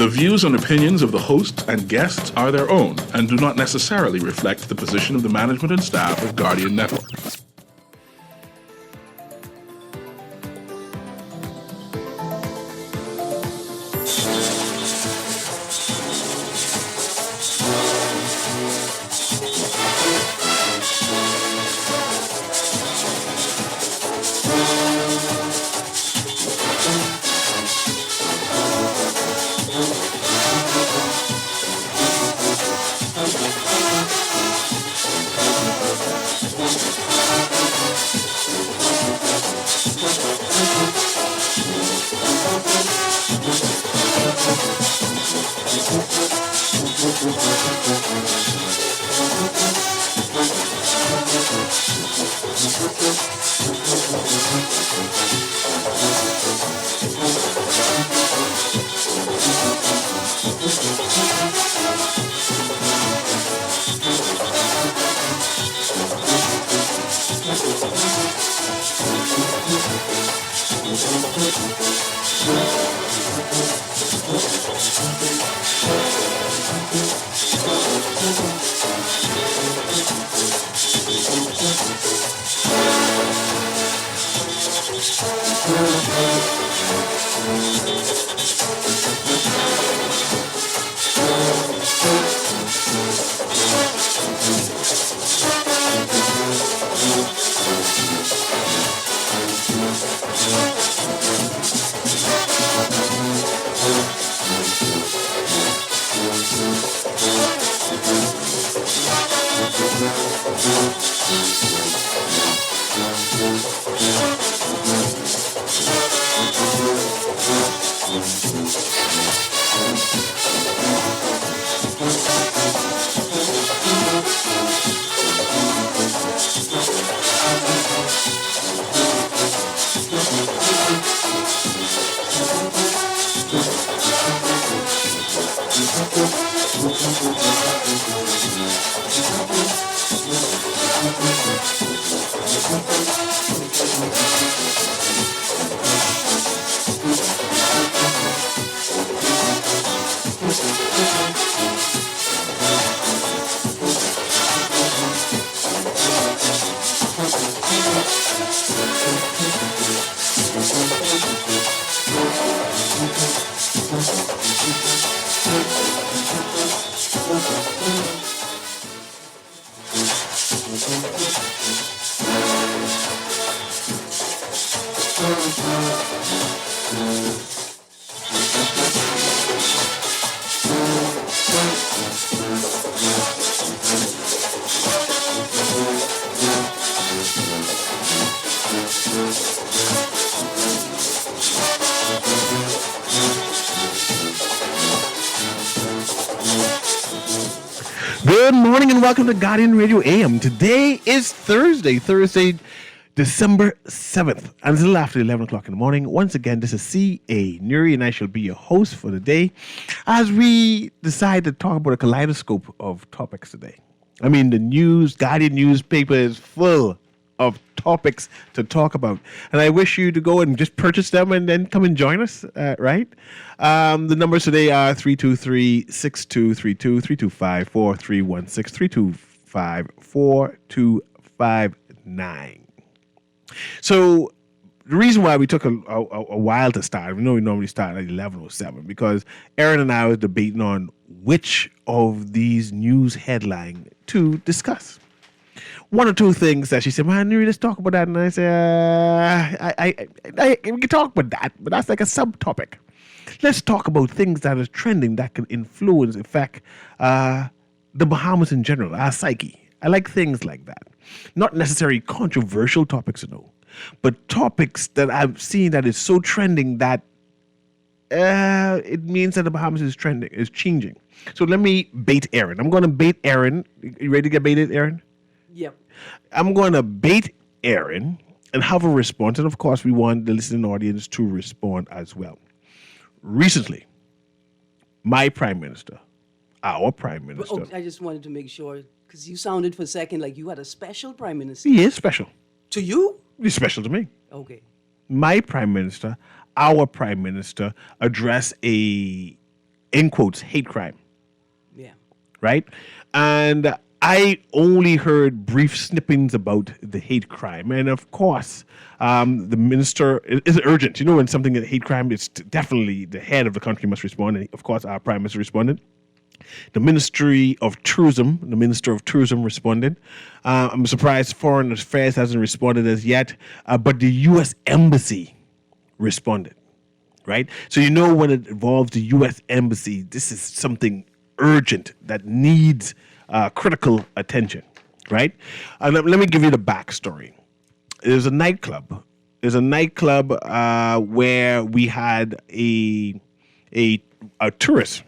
The views and opinions of the host and guests are their own and do not necessarily reflect the position of the management and staff of Guardian Network. Good morning and welcome to Guardian Radio AM. Today is Thursday, December 7th, and it's a little after 11 o'clock in the morning. Once again, this is C.A. Newry, and I shall be your host for the day as we decide to talk about a kaleidoscope of topics today. I mean, the Guardian newspaper is full of topics to talk about, and I wish you to go and just purchase them and then come and join us, right? The numbers today are 323-6232, 325-4316, 325-4259. So the reason why we took a while to start, we know we normally start at 11:07, because Aaron and I was debating on which of these news headlines to discuss. One or two things that she said, man, let's talk about that. And I said, we can talk about that, but that's like a subtopic. Let's talk about things that are trending that can influence, affect the Bahamas in general, our psyche. I like things like that. Not necessarily controversial topics, but topics that I've seen that is so trending that it means that the Bahamas is trending, is changing. So let me bait Aaron. I'm going to bait Aaron. You ready to get baited, Aaron? Yep. I'm going to bait Aaron and have a response. And of course, we want the listening audience to respond as well. Recently, my prime minister, our prime minister. I just wanted to make sure, because you sounded for a second like you had a special prime minister. He is special. To you? He's special to me. Okay. My prime minister, our prime minister, addressed a in quotes, hate crime, Yeah. right? And I only heard brief snippings about the hate crime. And of course, the minister is urgent. You know, when something is hate crime, it's definitely the head of the country must respond. And of course, our prime minister responded. The Ministry of Tourism, the Minister of Tourism responded. I'm surprised Foreign Affairs hasn't responded as yet, but the U.S. Embassy responded, right? So you know when it involves the U.S. Embassy, this is something urgent that needs critical attention, right? Let me give you the backstory. There's a nightclub. There's a nightclub where we had a tourist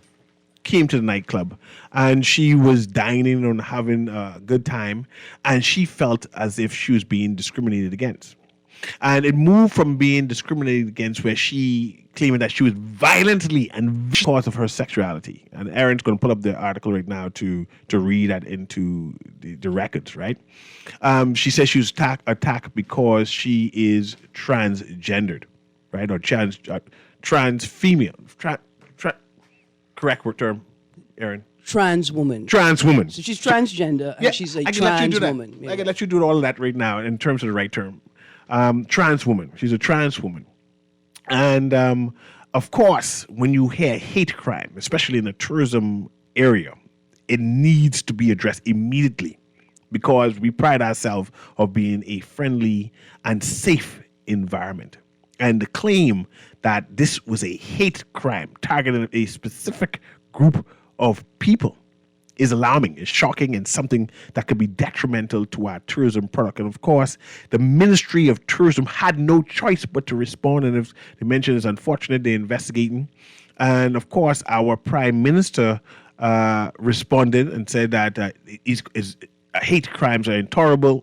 came to the nightclub and she was dining and having a good time, and she felt as if she was being discriminated against. And it moved from being discriminated against, where she claiming that she was violently and because of her sexuality. And Aaron's going to pull up the article right now to read that into the records, right? She says she was attacked because she is transgendered, right? Or trans female. Correct term, Aaron. Trans woman. Trans woman. So she's transgender and she's a trans woman. I can let you do all of that right now in terms of the right term. Trans woman. She's a trans woman. And of course, when you hear hate crime, especially in the tourism area, it needs to be addressed immediately, because we pride ourselves of being a friendly and safe environment. And the claim that this was a hate crime targeting a specific group of people is alarming, is shocking, and something that could be detrimental to our tourism product. And of course, the Ministry of Tourism had no choice but to respond. And if they mentioned it's unfortunate, they're investigating. And of course, our Prime Minister responded and said that hate crimes are intolerable,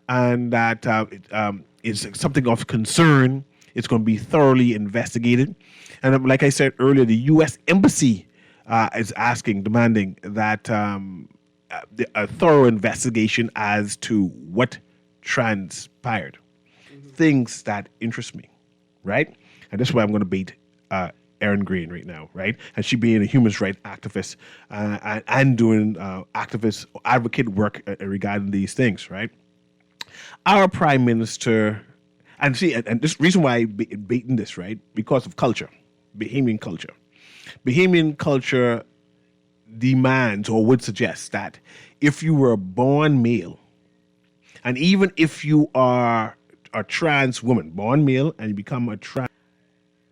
and that is something of concern. It's going to be thoroughly investigated. And like I said earlier, the U.S. Embassy is demanding that a thorough investigation as to what transpired. Things that interest me, right? And this is why I'm going to bait Erin Green right now, right? And she being a human rights activist and doing activist advocate work regarding these things, right? Our Prime Minister, and this reason why I'm baiting this, right? Because of culture, Bahamian culture. Bahamian culture demands or would suggest that if you were born male, and even if you are a trans woman, born male, and you become a trans,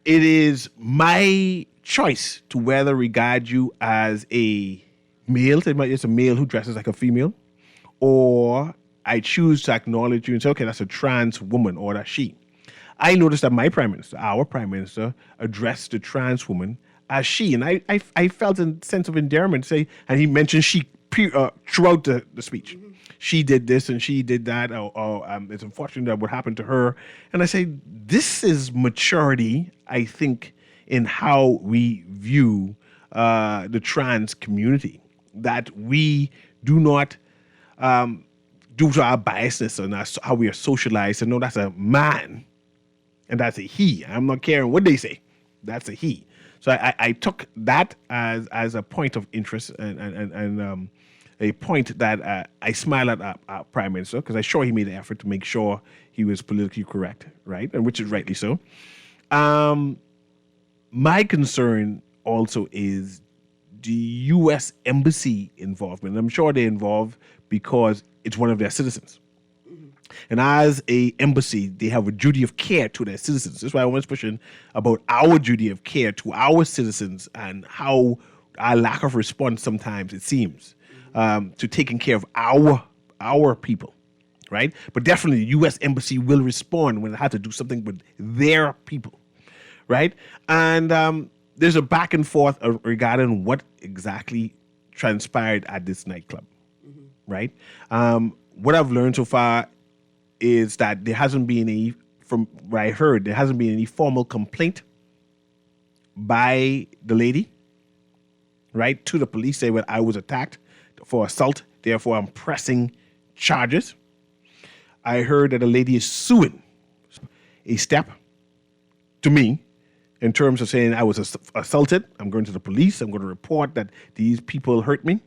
it is my choice to whether regard you as a male, it's a male who dresses like a female, or I choose to acknowledge you and say, okay, that's a trans woman or that's she. I noticed that my Prime Minister, our Prime Minister, addressed the trans woman as she. And I felt a sense of endearment, and he mentioned she throughout the speech. Mm-hmm. She did this and she did that, or it's unfortunate that what happened to her. And I say, this is maturity, I think, in how we view the trans community, that we do not, due to our biasness and how we are socialized, and know that's a man and that's a he. I'm not caring what they say. That's a he. So I took that as a point of interest and a point that I smile at our Prime Minister, because I'm sure he made an effort to make sure he was politically correct, right? And which is rightly so. My concern also is the U.S. Embassy involvement. I'm sure they're involved because it's one of their citizens. And as a embassy, they have a duty of care to their citizens. That's why I was pushing about our duty of care to our citizens and how our lack of response sometimes, it seems, to taking care of our people, right? But definitely the U.S. Embassy will respond when it has to do something with their people, right? And there's a back and forth regarding what exactly transpired at this nightclub, right? What I've learned so far is that there hasn't been from what I heard, there hasn't been any formal complaint by the lady, right, to the police saying, well, I was attacked for assault, therefore I'm pressing charges. I heard that the lady is suing. A step, to me, in terms of saying I was assaulted. I'm going to the police. I'm going to report that these people hurt me,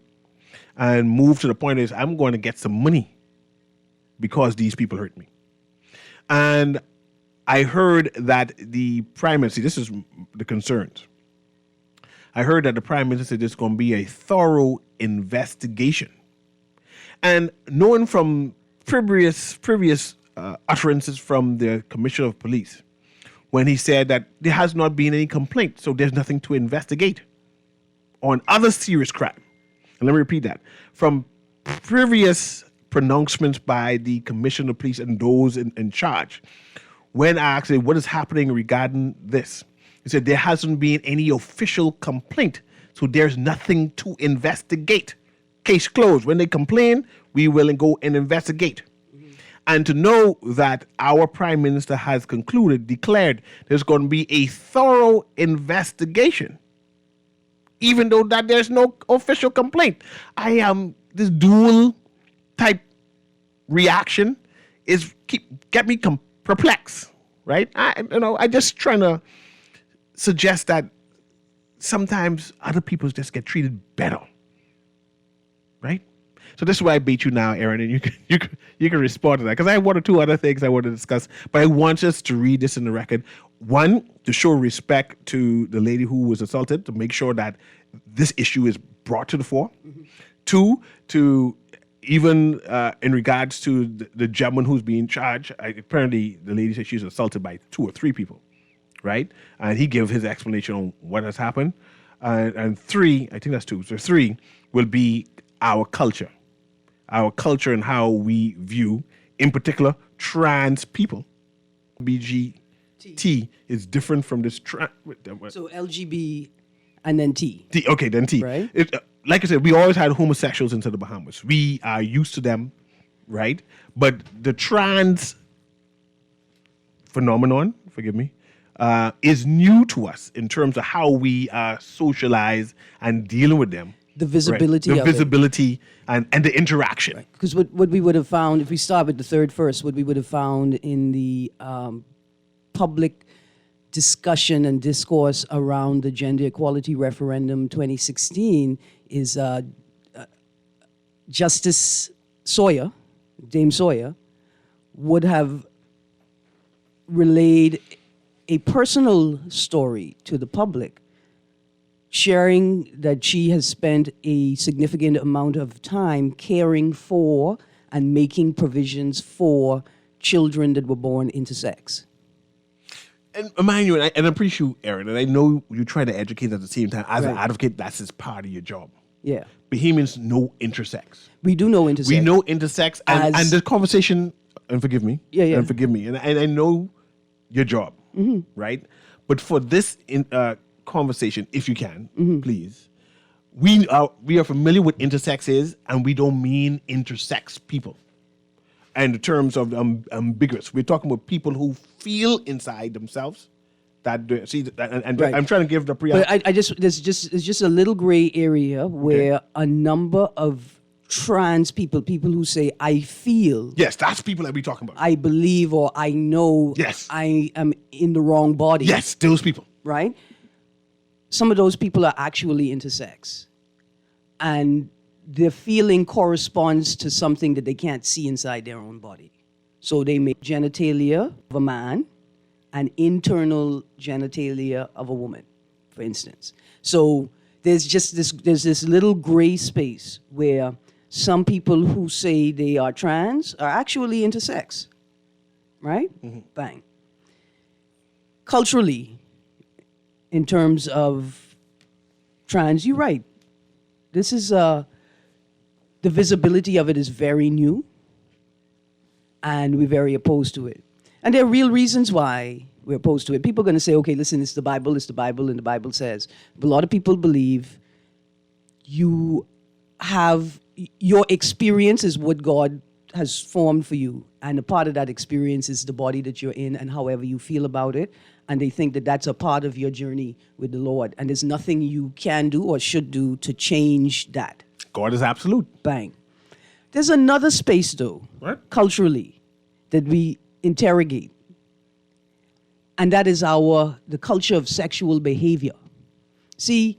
and move to the point is I'm going to get some money because these people hurt me. And I heard that the Prime Minister, this is the concerns. I heard that the Prime Minister said there's going to be a thorough investigation. And knowing from previous utterances from the Commissioner of Police, when he said that there has not been any complaint, so there's nothing to investigate on other serious crime. And let me repeat that. From previous pronouncements by the Commissioner of Police and those in charge, when I asked him what is happening regarding this, he said there hasn't been any official complaint, so there's nothing to investigate. Case closed. When they complain, we will go and investigate. And to know that our Prime Minister has declared there's going to be a thorough investigation, even though that there's no official complaint. This dual type reaction get me perplexed, right? I just trying to suggest that sometimes other people just get treated better, right? So this is why I beat you now, Aaron, and you can respond to that, because I have one or two other things I want to discuss, but I want us to read this in the record. One, to show respect to the lady who was assaulted, to make sure that this issue is brought to the fore. Mm-hmm. Two, to even in regards to the gentleman who's being charged, apparently the lady said she was assaulted by 2 or 3 people, right? And he gave his explanation on what has happened. And 3, I think that's 2, so 3 will be our culture and how we view, in particular, trans people. BGT is different from this So LGB and then T. Okay, then T. Right. Like I said, we always had homosexuals into the Bahamas. We are used to them, right? But the trans phenomenon, forgive me, is new to us in terms of how we socialize and dealing with them. The visibility right? of The visibility and the interaction. Because what we would have found, if we start with the third first, what we would have found in the public discussion and discourse around the gender equality referendum 2016 is Justice Sawyer, Dame Sawyer, would have relayed a personal story to the public, sharing that she has spent a significant amount of time caring for and making provisions for children that were born intersex. And mind you, and I appreciate you, Aaron, and I know you try to educate at the same time. As an advocate, that's just part of your job. Yeah. Bahamians know intersex. We do know intersex. We know intersex, and the conversation, and forgive me, and forgive me, and I know your job, right? But for this conversation, if you can, please, we are familiar with intersex is, and we don't mean intersex people. And in terms of ambiguous, we're talking about people who feel inside themselves that right. I'm trying to give the But there's just a little gray area where a number of trans people who say I feel. Yes, that's people that we're talking about. I believe or I know. Yes. I am in the wrong body. Yes, those people. Right. Some of those people are actually intersex, and their feeling corresponds to something that they can't see inside their own body. So they make genitalia of a man and internal genitalia of a woman, for instance. So there's this little gray space where some people who say they are trans are actually intersex, right? Mm-hmm. Bang. Culturally, in terms of trans, you're right. This is the visibility of it is very new, and we're very opposed to it. And there are real reasons why we're opposed to it. People are going to say, okay, listen, it's the Bible, and the Bible says. But a lot of people believe you have, your experience is what God has formed for you. And a part of that experience is the body that you're in and however you feel about it. And they think that that's a part of your journey with the Lord. And there's nothing you can do or should do to change that. God is absolute. Bang. There's another space, though, what? Culturally, that we interrogate. And that is the culture of sexual behavior. See,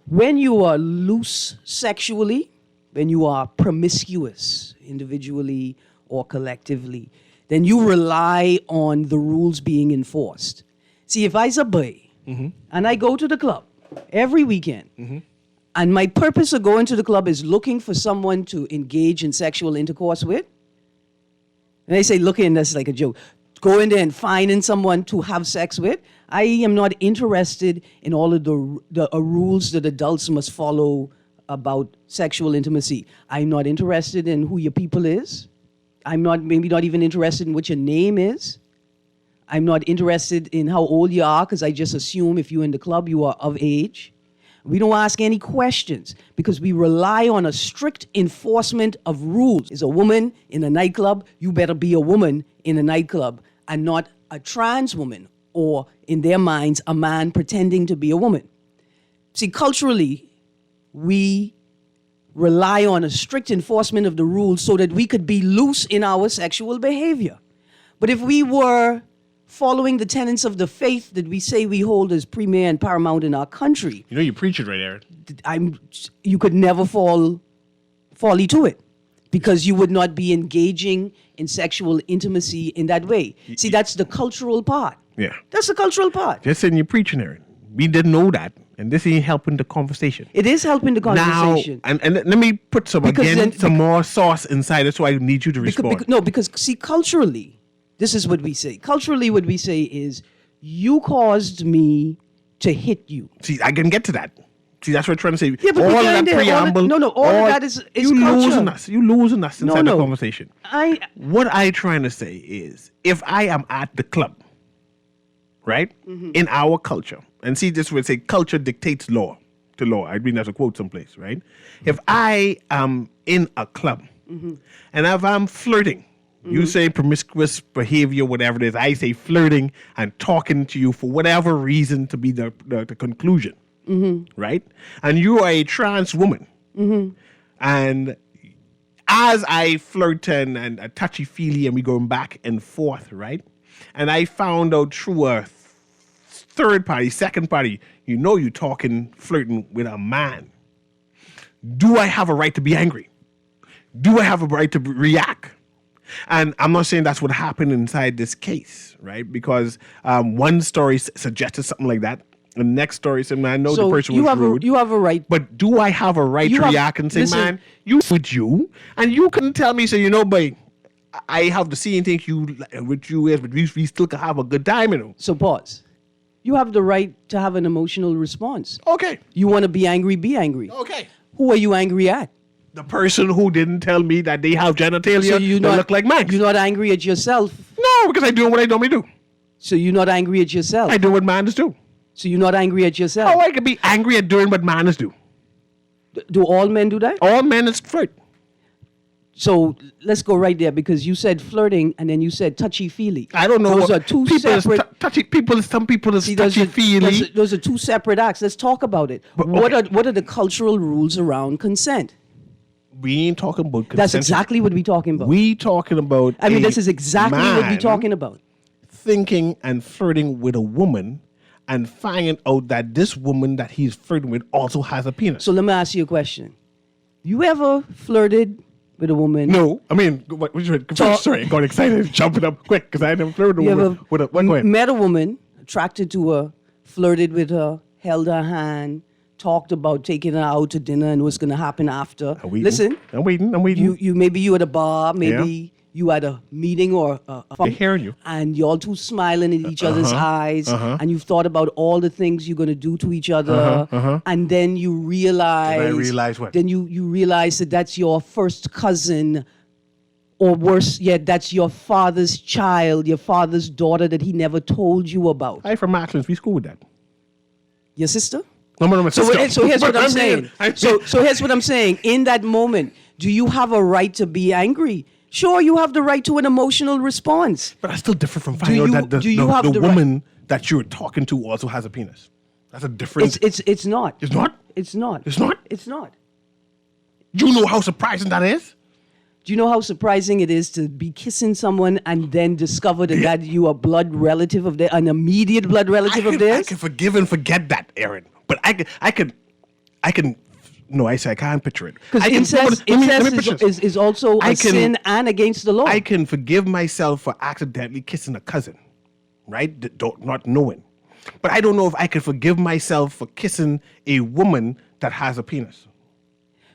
when you are loose sexually, when you are promiscuous individually or collectively, then you rely on the rules being enforced. See, if I's a boy and I go to the club every weekend, and my purpose of going to the club is looking for someone to engage in sexual intercourse with, and they say, looking, that's like a joke. Go in there and finding someone to have sex with. I am not interested in all of the rules that adults must follow about sexual intimacy. I'm not interested in who your people is. I'm maybe not even interested in what your name is. I'm not interested in how old you are, because I just assume if you're in the club, you are of age. We don't ask any questions because we rely on a strict enforcement of rules. Is a woman in a nightclub, you better be a woman in a nightclub and not a trans woman, or in their minds, a man pretending to be a woman. See, culturally, we rely on a strict enforcement of the rules so that we could be loose in our sexual behavior. But if we were following the tenets of the faith that we say we hold as premier and paramount in our country, You know, you preach it right, Aaron. you could never fall into it, because you would not be engaging in sexual intimacy in that way. See, that's the cultural part. Yeah. That's the cultural part. Just saying you're preaching, Aaron. We didn't know that, and this ain't helping the conversation. It is helping the conversation. Now, and let me put some more sauce inside it, so I need you to respond. Because see, culturally, this is what we say. Culturally, what we say is, you caused me to hit you. See, I can get to that. See, that's what I'm trying to say. Yeah, but all of behind that there, preamble. all of that is you culture. losing us. You losing us inside the conversation. What I trying to say is, if I am at the club, right, in our culture, and see, this would say culture dictates law to law. I mean, that's a quote someplace, right? If I am in a club, and if I'm flirting, you say promiscuous behavior, whatever it is, I say flirting and talking to you for whatever reason to be the conclusion, right? And you are a trans woman. And as I flirt and a touchy-feely and we going back and forth, right? And I found out through a third party, second party, you know you flirting with a man. Do I have a right to be angry? Do I have a right to react? And I'm not saying that's what happened inside this case, right? Because one story suggested something like that. The next story said, man, I know the person was rude. You have a right. But do I have a right to react and say, listen, man, you with you? And you can tell me, so you know, but I have the same things with you is, but we still can have a good time, you know. So pause. You have the right to have an emotional response. Okay. You want to be angry, be angry. Okay. Who are you angry at? The person who didn't tell me that they have genitalia So you that look like Max. You're not angry at yourself. No, because I do what I normally do. So you're not angry at yourself. I do what manners do. So you're not angry at yourself. Oh, I can be angry at doing what manners do. Do all men do that? All men is flirt. So let's go right there, because you said flirting and then you said touchy-feely. I don't know. Those are two separate. Some people is touchy-feely. Those are two separate acts. Let's talk about it. But, what are the cultural rules around consent? We ain't talking about consent. That's exactly what we're talking about. We talking about. I mean, this is exactly what we're talking about. Thinking and flirting with a woman, and finding out that this woman that he's flirting with also has a penis. So let me ask you a question. You ever flirted with a woman? No, I mean, sorry, I got excited, jumping up quick because I never flirted with a woman. Go ahead. Met a woman, attracted to her, flirted with her, held her hand, talked about taking her out to dinner and what's going to happen after. Listen, I'm waiting. You maybe you at a bar, maybe you at a meeting or a They're hearing you. and y'all two smiling in each other's eyes, and you've thought about all the things you're going to do to each other, and then you realize. And I realize what? Then you realize that that's your first cousin, or worse yet, that's your father's child, your father's daughter that he never told you about. I from Matlins, we school with that. Your sister? No, my sister. So here's what I'm saying. So here's what I'm saying. In that moment, do you have a right to be angry? Sure, you have the right to an emotional response. But that's still different from finding out that the woman that you're talking to also has a penis. That's a different. It's not. It's not? It's not. It's not? It's not. Do you know how surprising that is? Do you know how surprising it is to be kissing someone and then discover that you are blood relative of theirs, an immediate blood relative of theirs? I can forgive and forget that, Aaron. But I can. No, I say I can't picture it. Because incest is also a sin and against the law. I can forgive myself for accidentally kissing a cousin, right? Not knowing. But I don't know if I can forgive myself for kissing a woman that has a penis.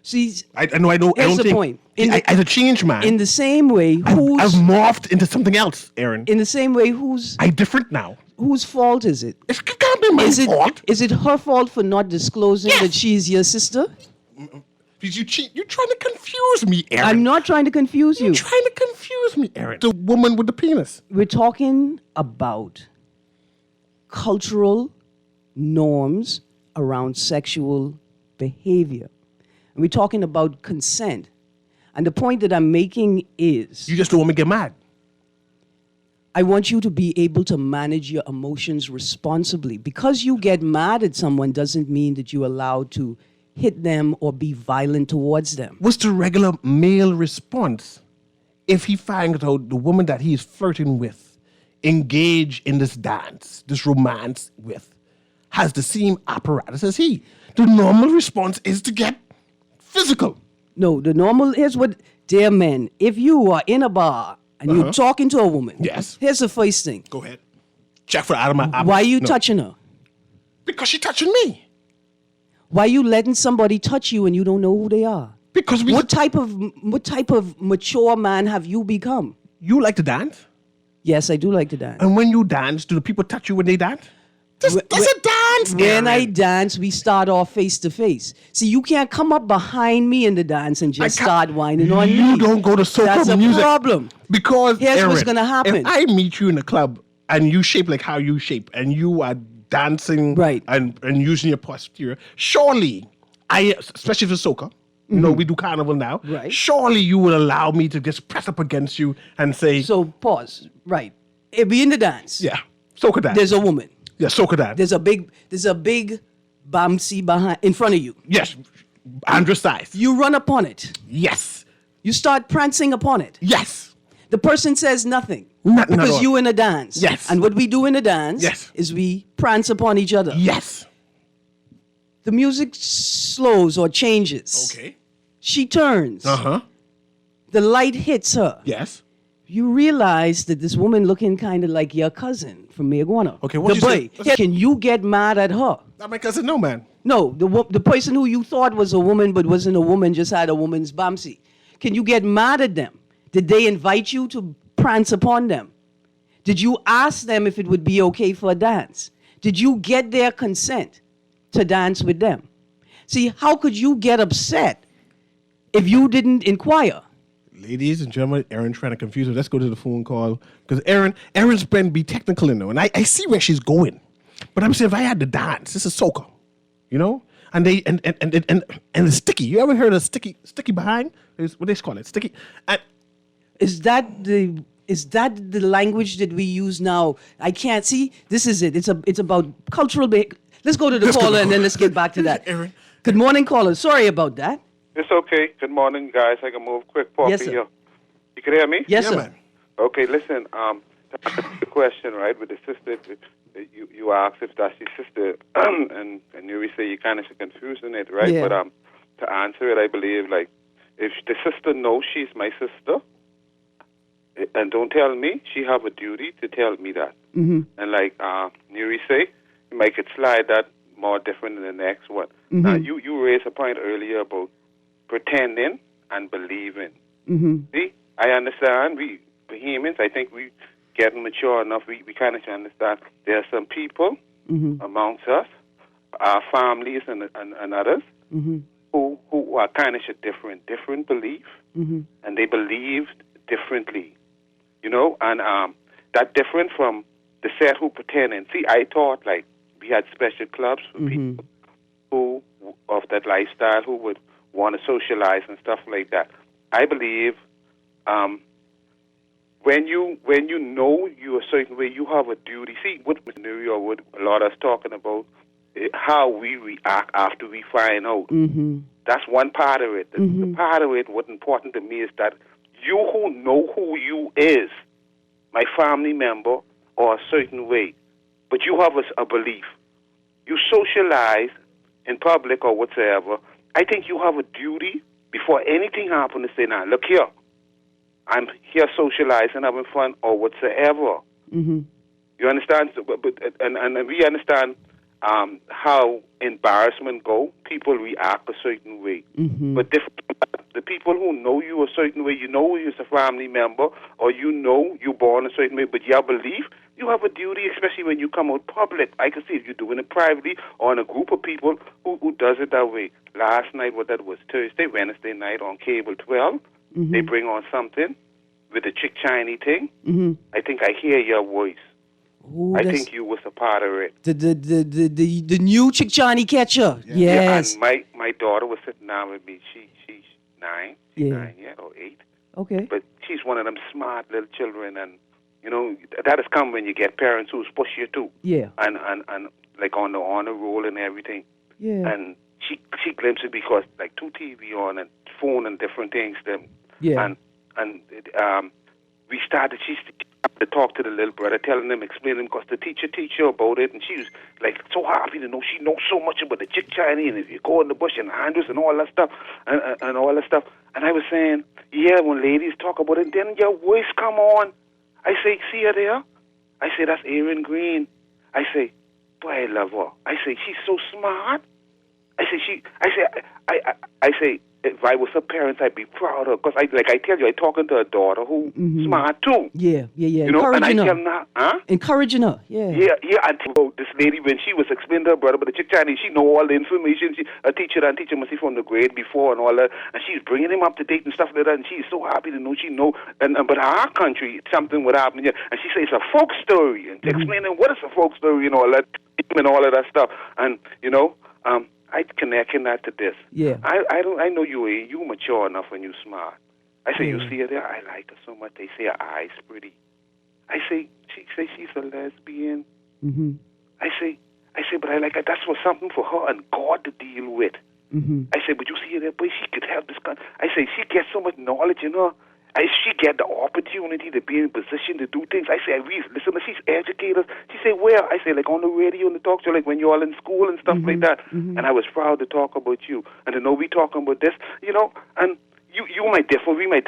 See, I know. Here's I don't the think, point. As a change man, in the same way, I've morphed into something else, Aaron. in the same way, I'm different now. whose fault is it? It can't be my fault. Is it her fault for not disclosing that she's your sister? Because you're trying to confuse me, Aaron. I'm not trying to confuse you. You're trying to confuse me, Aaron. The woman with the penis. We're talking about cultural norms around sexual behavior. And we're talking about consent. And the point that I'm making is, You just don't want me to get mad. I want you to be able to manage your emotions responsibly. Because you get mad at someone doesn't mean that you're allowed to hit them or be violent towards them. What's the regular male response if he finds out the woman that he's flirting with, engage in this dance, this romance with, has the same apparatus as he? The normal response is to get physical. No, the normal, here's what, dear men, if you are in a bar and you're talking to a woman, Yes. here's the first thing. Go ahead. Check for out of my Why are you touching her? Because she's touching me. Why are you letting somebody touch you and you don't know who they are? Because What type of mature man have you become? you like to dance, Yes, I do like to dance. and when you dance, do the people touch you when they dance? That's a dance. When I Aaron. dance, we start off face to face. See, you can't come up behind me in the dance and just start whining on me. You don't go to soca That's a music. problem. Because Here's what's Aaron, gonna happen. If I meet you in a club and you shape like how you shape, and you are dancing Right. and using your posture, surely especially for soca, you know, we do carnival now. Right. Surely you will allow me to just press up against you and say, So pause. Right. If we in the dance, yeah, soca dance. there's a woman. Yeah, soca dance. There's a big bamsi behind in front of you. Yes, Andrew size. You run upon it. Yes, You start prancing upon it. yes. The person says nothing. Nothing at Because all. you in a dance. Yes. And what we do in a dance Yes. is we prance upon each other. Yes. The music slows or changes. Okay. She turns. Uh-huh. The light hits her. Yes. You realize that this woman looking kind of like your cousin from Iguana. Okay, what the you boy. say? Can you get mad at her? Not my cousin, no, man. No, the person who you thought was a woman but wasn't a woman, just had a woman's bamsi. Can you get mad at them? Did they invite you to prance upon them? Did you ask them if it would be okay for a dance? Did you get their consent to dance with them? See, how could you get upset if you didn't inquire? Ladies and gentlemen, Aaron trying to confuse her. Let's go to the phone call. Because Aaron's been be technical in there. And I see where she's going. But I'm saying if I had to dance, this is soca. You know? And they and it's sticky. You ever heard of sticky behind? What they call it? Sticky. And Is that the language that we use now? I can't see. This is it. It's about cultural. Let's go to the caller and then let's get back to that. Aaron. Good morning, caller. Sorry about that. It's okay. Good morning, guys. I can move quick, Poppy. Yes, sir. Here. You can hear me? Yes, Yeah, sir. man. Okay, listen. To answer the question, right, with the sister, you asked if that's your sister, and you say you kind of confusing it, right? Yeah. But to answer it, I believe, like, if the sister knows she's my sister, and don't tell me, she have a duty to tell me that. Mm-hmm. And like Newry say, you make it slide that more different than the next one. Mm-hmm. Now, you raised a point earlier about pretending and believing. Mm-hmm. See, I understand. We humans, I think we getting mature enough. We kind of understand there are some people Mm-hmm. amongst us, our families and others, Mm-hmm. who are kind of different belief, Mm-hmm. and they believe differently, you know, and that different from the set who pretend. And see, I thought like we had special clubs for Mm-hmm. people who of that lifestyle who would want to socialize and stuff like that. I believe when you know you're a certain way, you have a duty. See, what Newry or what a lot of us talking about, how we react after we find out. Mm-hmm. That's one part of it. Mm-hmm. The part of it, what's important to me is that you who know who you is, my family member, or a certain way, but you have a belief. You socialize in public or whatsoever. I think you have a duty before anything happens to say, now, look here. I'm here socializing, having fun, or whatsoever. Mm-hmm. You understand? So, and we understand how embarrassment go. People react a certain way. Mm-hmm. But the people who know you a certain way, you know you're a family member, or you know you're born a certain way, but your belief, you have a duty, especially when you come out public. I can see if you're doing it privately or in a group of people who does it that way. Last night, what that was Thursday, Wednesday night on Cable 12, they bring on something with the Chick Chinese thing. Mm-hmm. I think I hear your voice. Ooh, I think you was a part of it. The new Chick Johnny catcher. Yes. And my daughter was sitting down with me. She's 9. She's 9 yet, or 8. Okay. But she's one of them smart little children, and you know that has come when you get parents who push you too. Yeah. And like on the honor roll and everything. Yeah. And she glimpsed it because like 2 TV on and phone and different things. Them. Yeah. And we started. She to talk to the little brother, telling him, explaining him, because the teacher about it, and she was like so happy to know she knows so much about the Chick Chinese, and if you go in the bush and handles and all that stuff, and all that stuff. And I was saying, yeah, when ladies talk about it, then your voice come on. I say, see her there? I say, that's Erin Green. I say, boy, I love her. I say, she's so smart. I say, if I was her parents, I'd be proud of her. Because I tell you, I talking to a daughter who smart too. Yeah. You know, and I tell her, Encouraging her, yeah. Yeah, and this lady, when she was explaining to her brother about the Chick Chinese, she know all the information. A teacher must be from the grade before and all that, and she's bringing him up to date and stuff like that, and she's so happy to know she know. But our country, something would happen here, and she says it's a folk story, and explaining what is a folk story and all that, and all of that stuff, and you know, I connecting that to this. Yeah. I know you mature enough when you smart. I say, you see her there? I like her so much. They say her eyes pretty. She say she's a lesbian. Mm-hmm. I say, but I like her. That's for something for her and God to deal with. Mm-hmm. I say, but you see her there, boy, she could help this guy. I say, she gets so much knowledge in her. She get the opportunity to be in position to do things. I say, listen, she's educated. She say, where? I say, like on the radio and the talk show, like when you're all in school and stuff like that. Mm-hmm. And I was proud to talk about you and to know we talking about this, you know, and you might differ, we might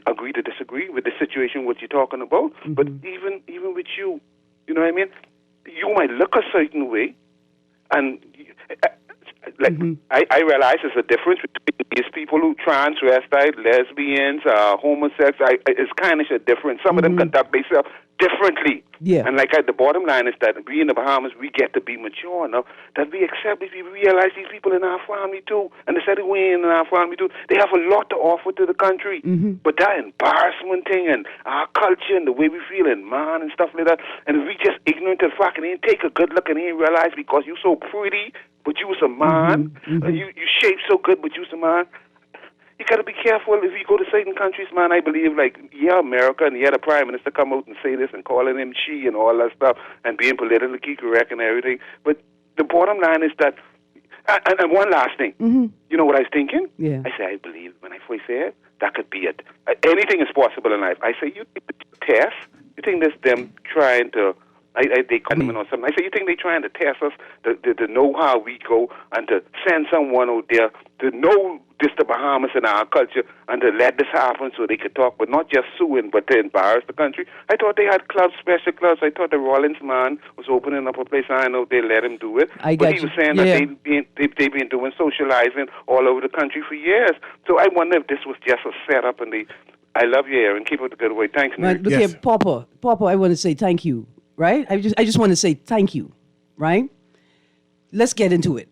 agree to disagree with the situation, what you're talking about, but even with you, you know what I mean? You might look a certain way, and like I realize there's a difference between these people who transvestite, lesbians, homosexuals. It's kind of a difference. Some of them conduct themselves differently. Yeah. And like the bottom line is that we in the Bahamas, we get to be mature enough that we accept if we realize these people in our family too, and the setting way in our family too, they have a lot to offer to the country. Mm-hmm. But that embarrassment thing and our culture and the way we feel in man and stuff like that, and if we just ignorant to the fact and ain't take a good look and ain't realize because you so pretty, but you was a man, you shaped so good, but you was a man. You got to be careful if you go to certain countries, man. I believe, like, America and the Prime Minister come out and say this and calling him she and all that stuff and being politically correct and everything. But the bottom line is that, and one last thing, you know what I was thinking? Yeah. I say, I believe when I first say it, that could be it. Anything is possible in life. I say, you think the test? You think that's them trying to? They come in on something. I say, you think they're trying to test us to know how we go and to send someone out there to know this the Bahamas and our culture and to let this happen so they could talk, but not just suing, but to embarrass the country? I thought they had clubs, special clubs. I thought the Rollins man was opening up a place. I know they let him do it. But he was saying that they've been doing socializing all over the country for years. So I wonder if this was just a setup and I love you, Aaron. Keep up the good way. Thanks, man. Look here, Papa, I want to say thank you. Right? I just want to say thank you, right? Let's get into it.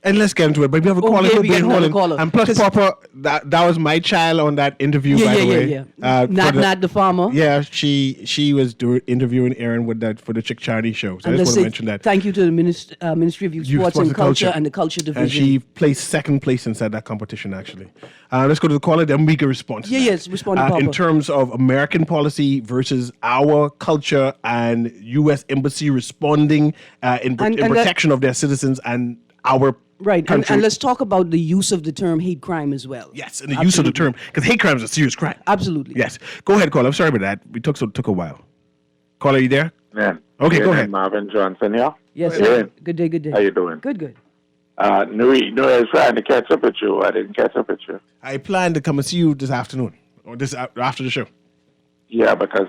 And let's get into it. But we have a caller who's been holding. And plus, Papa, that was my child on that interview, by the way. Yeah. Not the farmer. Yeah, she was interviewing Aaron with that for the Chick Chinese show. So I just want to mention that. Thank you to the Ministry of Youth, Sports and Culture and the Culture Division. And she placed second place inside that competition, actually. Let's go to the caller, then we can respond to that. Yes, respond to Papa. In terms of American policy versus our culture and U.S. Embassy responding in protection of their citizens and our Right. country. And let's talk about the use of the term hate crime as well. Yes, and the use of the term, because hate crime is a serious crime. Absolutely. Yes. Go ahead, caller. I'm sorry about that. We took a while. Caller, are you there? Man. Okay, go Ian ahead. and Marvin Johnson here. Yes, Ian, sir. Good day, good day. how you doing? Good. Newry, I was trying to catch up with you. I didn't catch up with you. I plan to come and see you this afternoon, or this after the show. Yeah, because,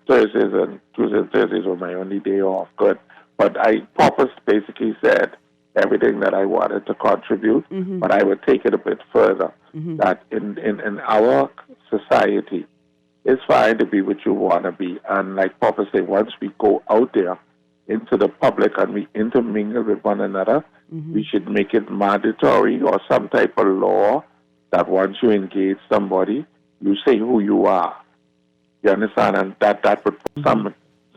Thursdays and Tuesdays and Thursdays were my only day off. Good. But I basically said everything that I wanted to contribute, but I would take it a bit further. That in our society, it's fine to be what you want to be. And like Papa said, once we go out there into the public and we intermingle with one another, we should make it mandatory or some type of law that once you engage somebody, you say who you are. You understand? And that would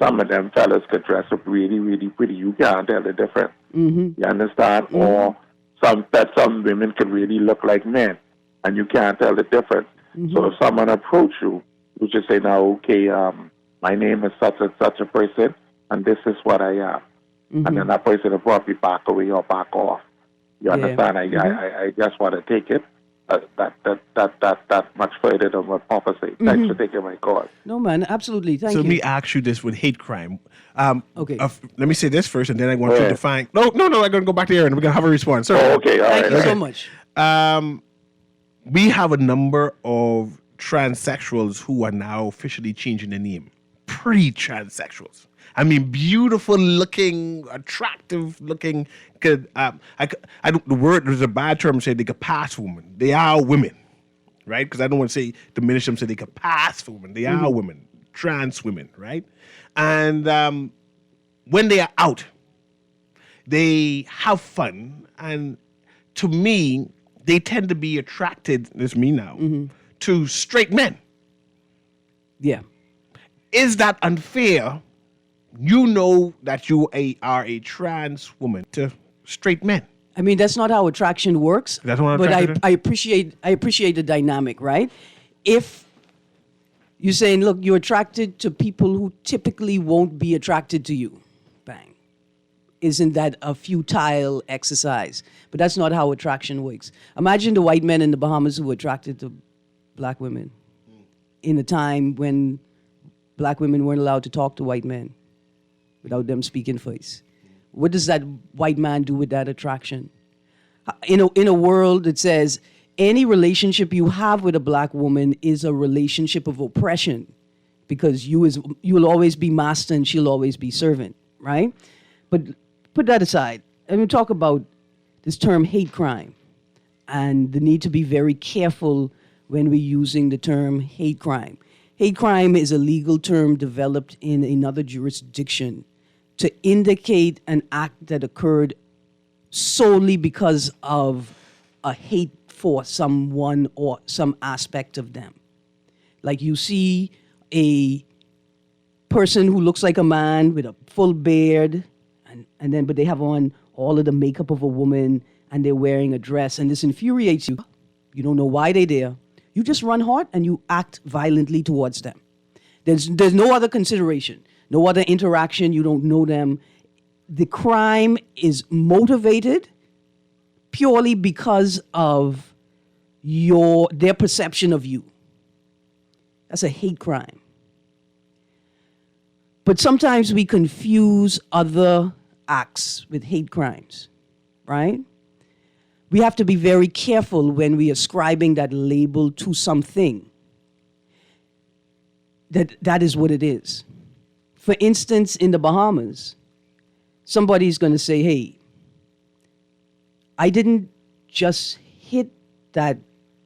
some of them fellas could dress up really, really pretty. You can't tell the difference. You understand? Or some women could really look like men, and you can't tell the difference. So if someone approach you, you just say, "Now, okay, my name is such and such a person, and this is what I am," and then that person will probably back away or back off. You understand? I just want to take it that much further than what Papa said. Thanks for taking my call. No, man, absolutely. Thank you. So let me ask you this with hate crime. Okay. Let me say this first, and then I want you to define. No, I'm going to go back to Aaron. We're going to have a response. Sorry. Oh, okay, all right. Thank you so much. We have a number of transsexuals who are now officially changing their name. Pre-transsexuals. I mean, beautiful looking, attractive looking. The word, there's a bad term saying they could pass for women. They are women, right? Because I don't want to say diminish them, say they could pass for women. They are women, trans women, right? And when they are out, they have fun. And to me, they tend to be attracted, this is me now, to straight men. Yeah. Is that unfair? You know that you are a trans woman to straight men. I mean, that's not how attraction works. That's not how but attraction I appreciate the dynamic, right? If you're saying, look, you're attracted to people who typically won't be attracted to you, bang. Isn't that a futile exercise? But that's not how attraction works. Imagine the white men in the Bahamas who were attracted to black women in a time when black women weren't allowed to talk to white men without them speaking first. What does that white man do with that attraction? In a world that says any relationship you have with a black woman is a relationship of oppression because you'll always be master and she'll always be servant, right? But put that aside. And we talk about this term hate crime and the need to be very careful when we're using the term hate crime. Hate crime is a legal term developed in another jurisdiction to indicate an act that occurred solely because of a hate for someone or some aspect of them. Like you see a person who looks like a man with a full beard, but they have on all of the makeup of a woman and they're wearing a dress, and this infuriates you. You don't know why they're there. You just run hard and you act violently towards them. There's no other consideration, no other interaction. You don't know them. The crime is motivated purely because of their perception of you. That's a hate crime. But sometimes we confuse other acts with hate crimes, right? We have to be very careful when we are ascribing that label to something. That is what it is. For instance, in the Bahamas, somebody's going to say, hey, I didn't just hit that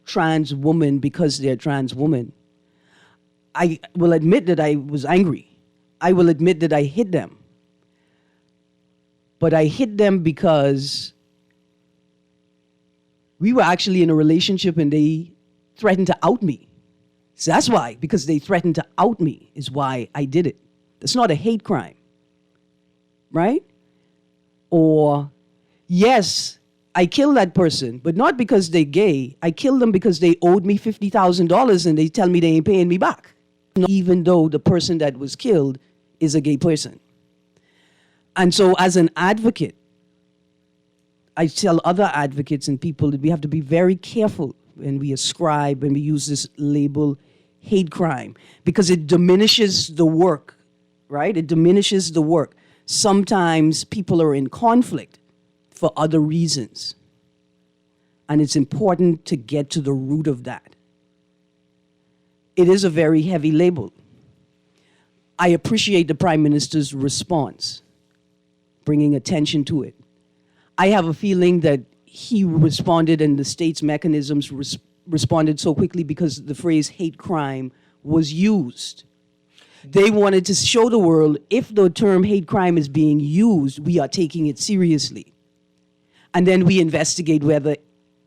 trans woman because they're a trans woman. I will admit that I was angry. I will admit that I hit them. But I hit them because we were actually in a relationship and they threatened to out me. So that's why, because they threatened to out me is why I did it. It's not a hate crime, right? Or, yes, I killed that person, but not because they're gay. I killed them because they owed me $50,000 and they tell me they ain't paying me back, even though the person that was killed is a gay person. And so as an advocate, I tell other advocates and people that we have to be very careful when we ascribe, when we use this label hate crime, because it diminishes the work, right? It diminishes the work. Sometimes people are in conflict for other reasons. And it's important to get to the root of that. It is a very heavy label. I appreciate the Prime Minister's response, bringing attention to it. I have a feeling that he responded and the state's mechanisms responded so quickly because the phrase hate crime was used. They wanted to show the world, if the term hate crime is being used, we are taking it seriously. And then we investigate whether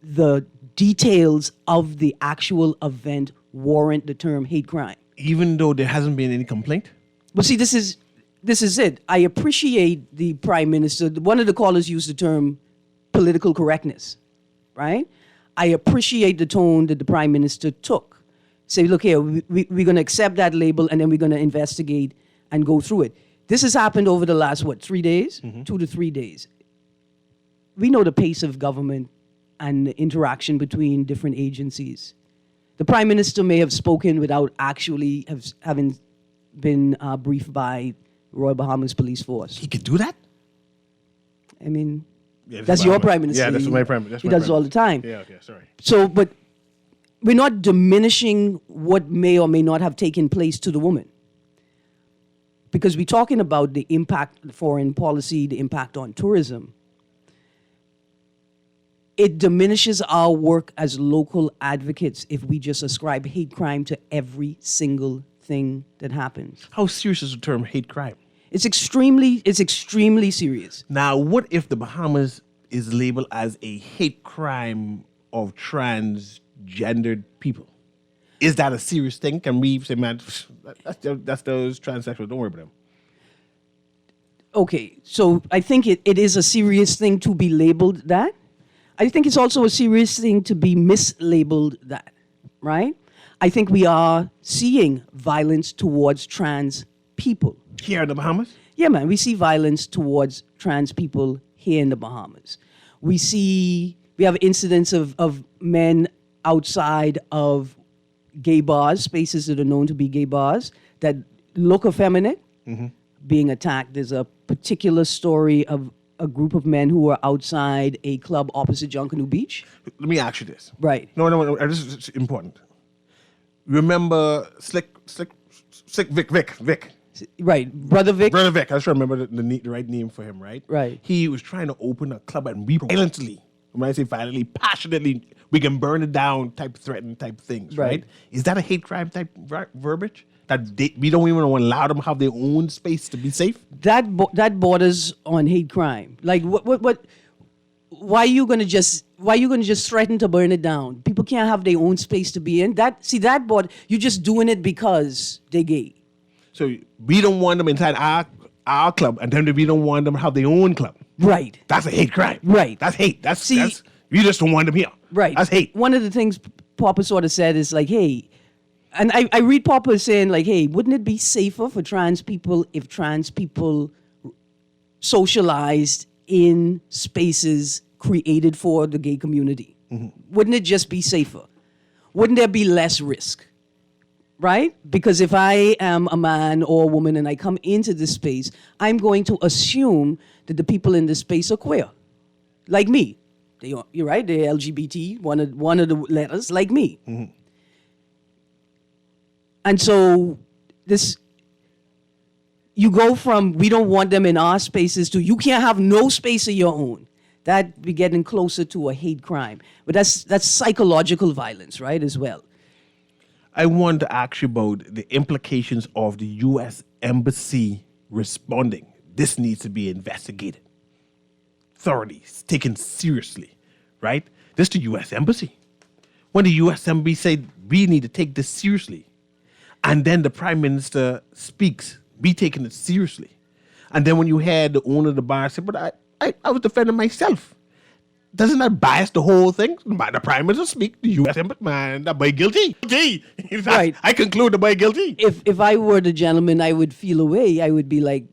the details of the actual event warrant the term hate crime. Even though there hasn't been any complaint? But see, this is it. I appreciate the Prime Minister. One of the callers used the term political correctness, right? I appreciate the tone that the Prime Minister took. Say, look here, we're going to accept that label and then we're going to investigate and go through it. This has happened over the last, 3 days? 2 to 3 days. We know the pace of government and the interaction between different agencies. The Prime Minister may have spoken without actually having been briefed by Royal Bahamas Police Force. He could do that? I mean, Yeah, that's your Prime Minister. Yeah, that's my Prime Minister. He does it all the time. Yeah, okay, sorry. So, but we're not diminishing what may or may not have taken place to the woman. Because we're talking about the impact of foreign policy, the impact on tourism. It diminishes our work as local advocates if we just ascribe hate crime to every single thing that happens. How serious is the term hate crime? It's extremely serious. Now, what if the Bahamas is labeled as a hate crime of transgendered people? Is that a serious thing? Can we say, man, that's those transsexuals, don't worry about them? Okay, so I think it is a serious thing to be labeled that. I think it's also a serious thing to be mislabeled that, right? I think we are seeing violence towards trans people. Here in the Bahamas? Yeah, man, we see violence towards trans people here in the Bahamas. We have incidents of men outside of gay bars, spaces that are known to be gay bars, that look effeminate, being attacked. There's a particular story of a group of men who were outside a club opposite Junkanoo Beach. Let me ask you this. Right. No, this is important. Remember Slick Vic. Right. Brother Vic. Brother Vic, I just remember the right name for him, right? Right. He was trying to open a club and violently, when I say violently, passionately, we can burn it down type threaten type things, right? Is that a hate crime type verbiage? That we don't even want to allow them to have their own space to be safe? That borders on hate crime. Like what why are you gonna just threaten to burn it down? People can't have their own space to be in. You're just doing it because they're gay. So we don't want them inside our club, and then we don't want them to have their own club. Right. That's a hate crime. Right. That's hate. That's you just don't want them here. Right. That's hate. One of the things Papa sort of said is like, hey, and I read Papa saying like, hey, wouldn't it be safer for trans people if trans people socialized in spaces created for the gay community? Wouldn't it just be safer? Wouldn't there be less risk? Right? Because if I am a man or a woman and I come into this space, I'm going to assume that the people in this space are queer, like me. You're right, they're LGBT, one of the letters, like me. And so you go from we don't want them in our spaces to you can't have no space of your own. That we're getting closer to a hate crime. But that's psychological violence, right, as well. I want to ask you about the implications of the U.S. Embassy responding. This needs to be investigated. Authorities taken seriously, right? This is the U.S. Embassy. When the U.S. Embassy said, we need to take this seriously, and then the Prime Minister speaks, we taking it seriously. And then when you had the owner of the bar say, but I was defending myself. Doesn't that bias the whole thing? The Prime Minister speak, the U.S. Embassy, man, that boy guilty. Right. I conclude the boy guilty. If I were the gentleman, I would feel away. I would be like,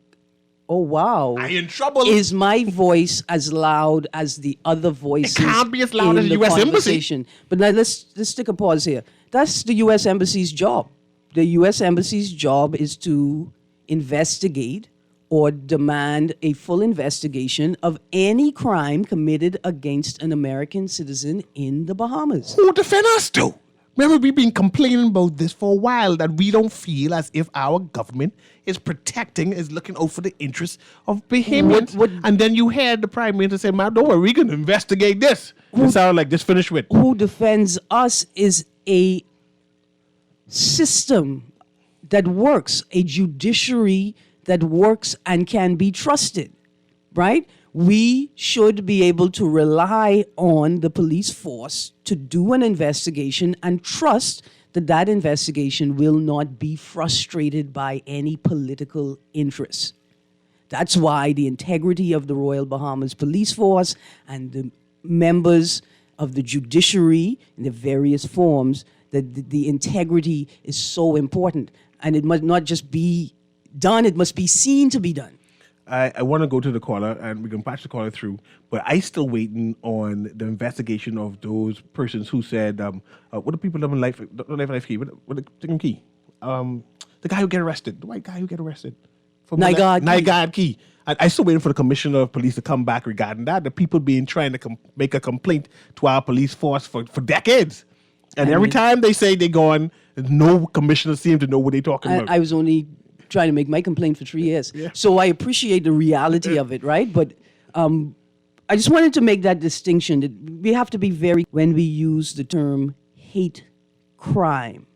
Oh, wow. I in trouble. Is my voice as loud as the other voices? It can't be as loud as the in U.S. Embassy. conversation? But now let's take a pause here. That's the U.S. Embassy's job. The U.S. Embassy's job is to investigate or demand a full investigation of any crime committed against an American citizen in the Bahamas. Who defend us though? Remember, we've been complaining about this for a while, that we don't feel as if our government is protecting, is looking out for the interests of Bahamians. And then you heard the Prime Minister say, man, don't worry, we're going to investigate this. It sounded like this finished with. Who defends us is a system that works, a judiciary that works and can be trusted, right? We should be able to rely on the police force to do an investigation and trust that that investigation will not be frustrated by any political interests. That's why the integrity of the Royal Bahamas Police Force and the members of the judiciary in the various forms, that the integrity is so important. And it must not just be done, it must be seen to be done. I want to go to the caller, and we can patch the caller through, but I still waiting on the investigation of those persons who said, what are people living life key? What the chicken key? The guy who get arrested, the white guy who get arrested. Nygaard Key. I still waiting for the commissioner of police to come back regarding that. The people being trying to make a complaint to our police force for decades. And every time they say they're gone, no commissioner seems to know what they're talking about. I was only trying to make my complaint for 3 years. Yeah. So I appreciate the reality of it, right? But I just wanted to make that distinction that we have to be very, when we use the term hate crime.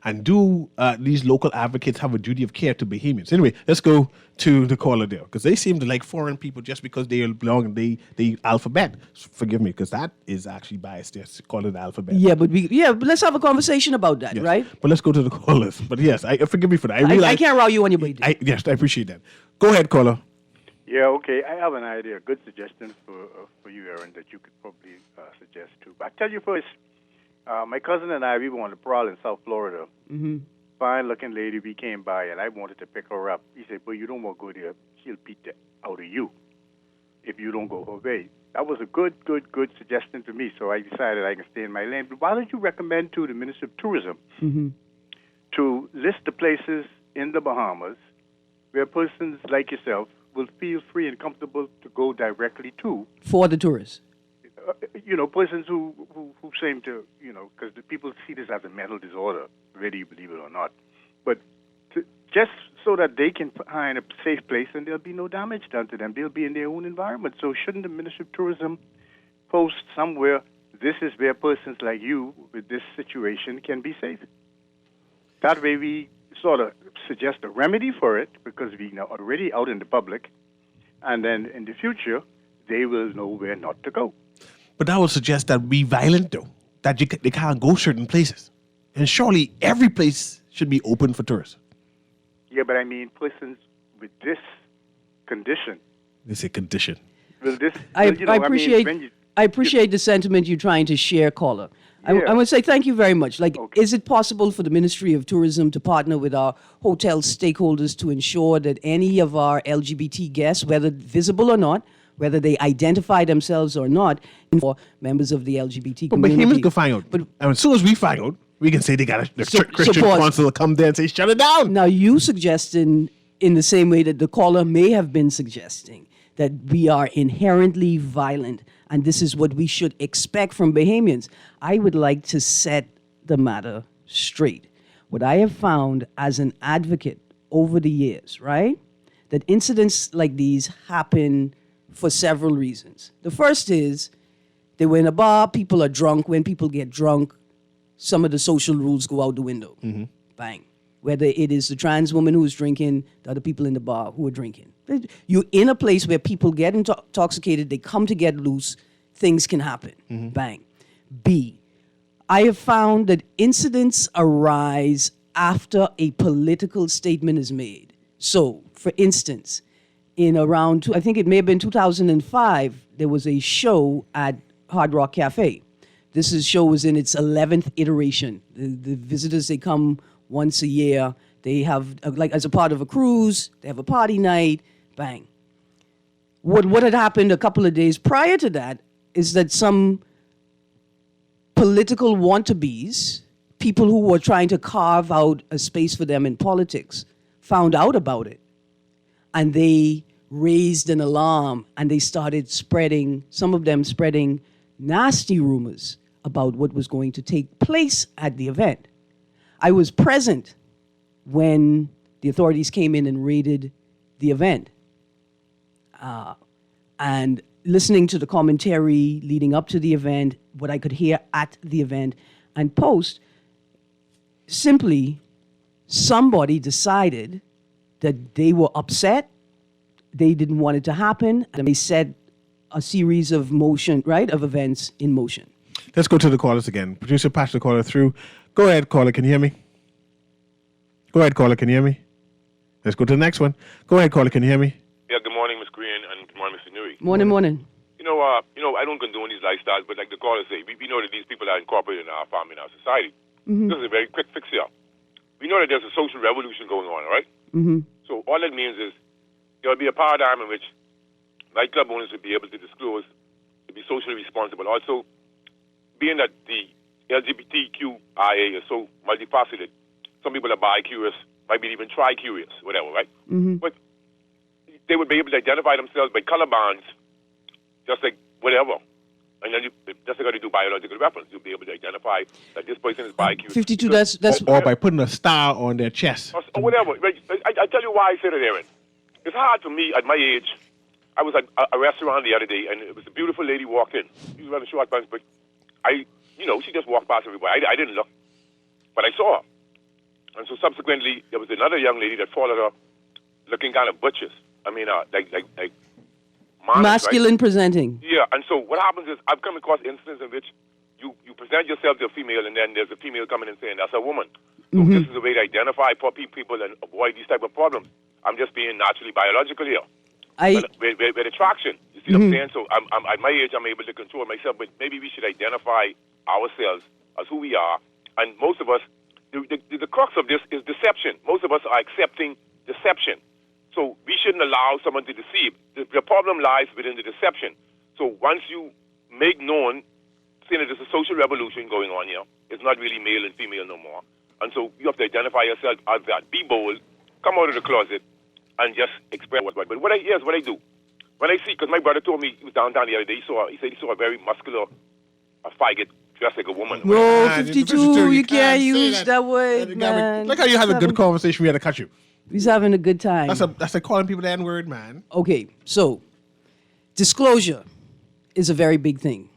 And do these local advocates have a duty of care to Bahamians? Anyway, let's go to the caller there, because they seem to like foreign people just because they belong in the alphabet. Forgive me, because that is actually biased. Yes, call it the alphabet. Yeah, but let's have a conversation about that, yes. right? But let's go to the callers. But yes, forgive me for that. I can't row you on your way. Yes, I appreciate that. Go ahead, caller. Yeah, okay. I have an idea, a good suggestion for you, Aaron, that you could probably suggest too. But I tell you first, my cousin and I, we went on a prowl in South Florida. Mm-hmm. Fine-looking lady, we came by, and I wanted to pick her up. He said, "But you don't want to go there. She'll beat the out of you if you don't go her way." That was a good suggestion to me, so I decided I can stay in my lane. But why don't you recommend to the Minister of Tourism to list the places in the Bahamas where persons like yourself will feel free and comfortable to go directly to? For the tourists. Persons who seem to, because the people see this as a mental disorder, whether you believe it or not. But just so that they can find a safe place and there'll be no damage done to them. They'll be in their own environment. So shouldn't the Ministry of Tourism post somewhere, this is where persons like you with this situation can be safe? That way we sort of suggest a remedy for it, because we are already out in the public. And then in the future, they will know where not to go. But that would suggest that we violent, though, that they can't go certain places. And surely every place should be open for tourists. Yeah, but I mean persons with this condition. This is a condition. Will this? I appreciate the sentiment you're trying to share, caller. Yeah. I would say thank you very much. Is it possible for the Ministry of Tourism to partner with our hotel stakeholders to ensure that any of our LGBT guests, whether visible or not, whether they identify themselves or not, for members of the LGBT community. But Bahamians can find out. But as soon as we find out, we can say they got a Christian council to come there and say, shut it down. Now, you suggesting, in the same way that the caller may have been suggesting, that we are inherently violent, and this is what we should expect from Bahamians. I would like to set the matter straight. What I have found as an advocate over the years, right, that incidents like these happen for several reasons. The first is they were in a bar, people are drunk. When people get drunk, some of the social rules go out the window. Mm-hmm. Bang. Whether it is the trans woman who is drinking, the other people in the bar who are drinking. You're in a place where people get intoxicated, they come to get loose, things can happen. Mm-hmm. Bang. B, I have found that incidents arise after a political statement is made. So, for instance, in around, I think it may have been 2005, there was a show at Hard Rock Cafe. This show was in its 11th iteration. The visitors, they come once a year. They have, as a part of a cruise, they have a party night, Bang. What had happened a couple of days prior to that is that some political wannabes, people who were trying to carve out a space for them in politics, found out about it. And they raised an alarm and they started spreading, some of them spreading nasty rumors about what was going to take place at the event. I was present when the authorities came in and raided the event. And listening to the commentary leading up to the event, what I could hear at the event, and post, simply somebody decided that they were upset, they didn't want it to happen, and they set a series of events in motion. Let's go to the callers again. Producer, patch the caller through. Go ahead, caller. Can you hear me? Go ahead, caller. Can you hear me? Let's go to the next one. Go ahead, caller. Can you hear me? Yeah, good morning, Ms. Green, and good morning, Mr. Newry. Morning. You know, I don't condone these lifestyles, but like the caller say, we know that these people are incorporated in our family, in our society. This is a very quick fix here. We know that there's a social revolution going on, right? So all that means is there will be a paradigm in which nightclub owners will be able to disclose, to be socially responsible. Also, being that the LGBTQIA is so multifaceted, some people are bi-curious, might be even tri-curious, whatever, right? But they would be able to identify themselves by color bands, just like whatever. And then just like how they do biological weapons, you'll be able to identify that this person is bi-curious. 52, that's Or by putting a star on their chest. Or whatever. Right? I tell you why I say that, Aaron. It's hard for me at my age. I was at a restaurant the other day, and it was a beautiful lady walked in. She was wearing a short pants, but she just walked past everybody. I didn't look, but I saw her. And so subsequently, there was another young lady that followed her, looking kind of butchers. I mean, like masculine, right? Presenting. Yeah, and so what happens is I've come across instances in which you present yourself to a female, and then there's a female coming and saying, that's a woman. So this is a way to identify for people and avoid these type of problems. I'm just being naturally biological here. With attraction. You see what I'm saying? So I'm at my age, I'm able to control myself, but maybe we should identify ourselves as who we are. And most of us, the crux of this is deception. Most of us are accepting deception. So we shouldn't allow someone to deceive. The problem lies within the deception. So once you make known, saying that there's a social revolution going on here, it's not really male and female no more. And so you have to identify yourself as that. Be bold, come out of the closet, and just express what. But here's what I do. When I see, because my brother told me, he was downtown the other day, he said he saw a very muscular faggot dressed like a woman. No, 52, you can't use that word, man. Look how you had a good conversation. We had to cut you. He's having a good time. That's like calling people the N-word, man. Okay, so disclosure is a very big thing,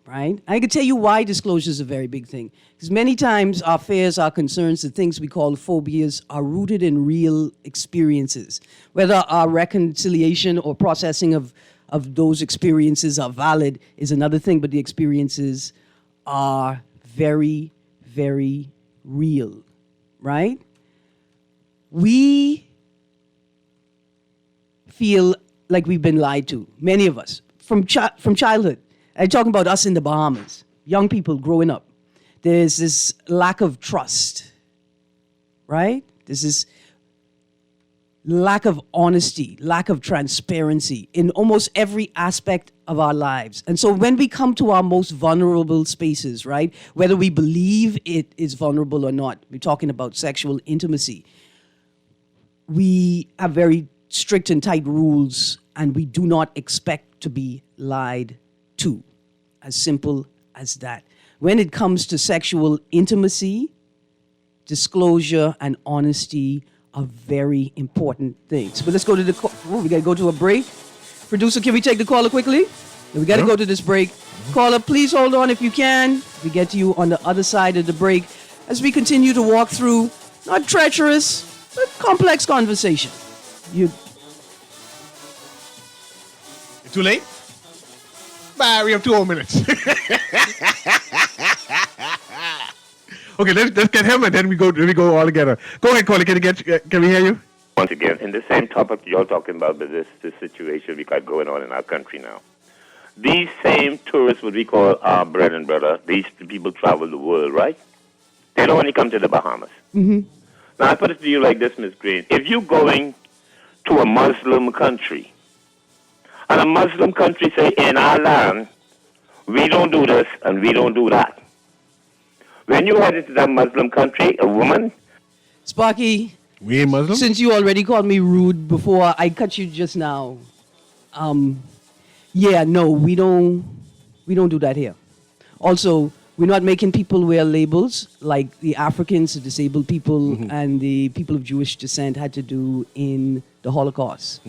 right? I can tell you why disclosure is a very big thing. Because many times our fears, our concerns, the things we call phobias are rooted in real experiences. Whether our reconciliation or processing of those experiences are valid is another thing, but the experiences are very, very real, right? We feel like we've been lied to, many of us, from childhood. I'm talking about us in the Bahamas, young people growing up. There's this lack of trust, right? There's this lack of honesty, lack of transparency in almost every aspect of our lives. And so when we come to our most vulnerable spaces, right, whether we believe it is vulnerable or not, we're talking about sexual intimacy, we have very strict and tight rules, and we do not expect to be lied to. As simple as that. When it comes to sexual intimacy, disclosure and honesty are very important things. But let's go to we got to go to a break. Producer, can we take the caller quickly? We got to go to this break. Caller, please hold on if you can. We get to you on the other side of the break as we continue to walk through not treacherous, but complex conversation. Too late? Bye, we have 2 more minutes. Okay, let's get him, and then we go all together. Go ahead, caller. Can we hear you? Once again, in the same topic you're talking about, but this situation we got going on in our country now. These same tourists, what we call our bread and butter, these people travel the world, right? They don't only come to the Bahamas. Now, I put it to you like this, Ms. Green. If you're going to a Muslim country. And a Muslim country say, in our land, we don't do this and we don't do that. When you head into that Muslim country, a woman... Sparky, We ain't Muslim? since you already called me rude before I cut you just now, yeah, no, we don't do that here. Also, we're not making people wear labels like the Africans, the disabled people, and the people of Jewish descent had to do in the Holocaust.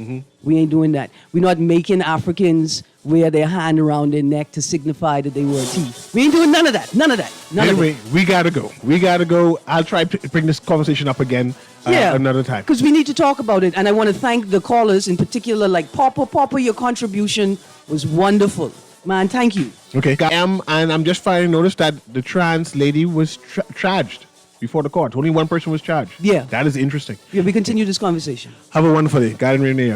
We ain't doing that. We're not making Africans wear their hand around their neck to signify that they were a thief. We ain't doing none of that. None of that. None of it. Anyway, we gotta go. We gotta go. I'll try to bring this conversation up again another time. Because we need to talk about it. And I want to thank the callers in particular, like Papa, your contribution was wonderful. Man, thank you. Okay. And I'm just finding notice that the trans lady was charged before the court. Only one person was charged. Yeah. That is interesting. Yeah, we continue this conversation. Have a wonderful day. God and Renee.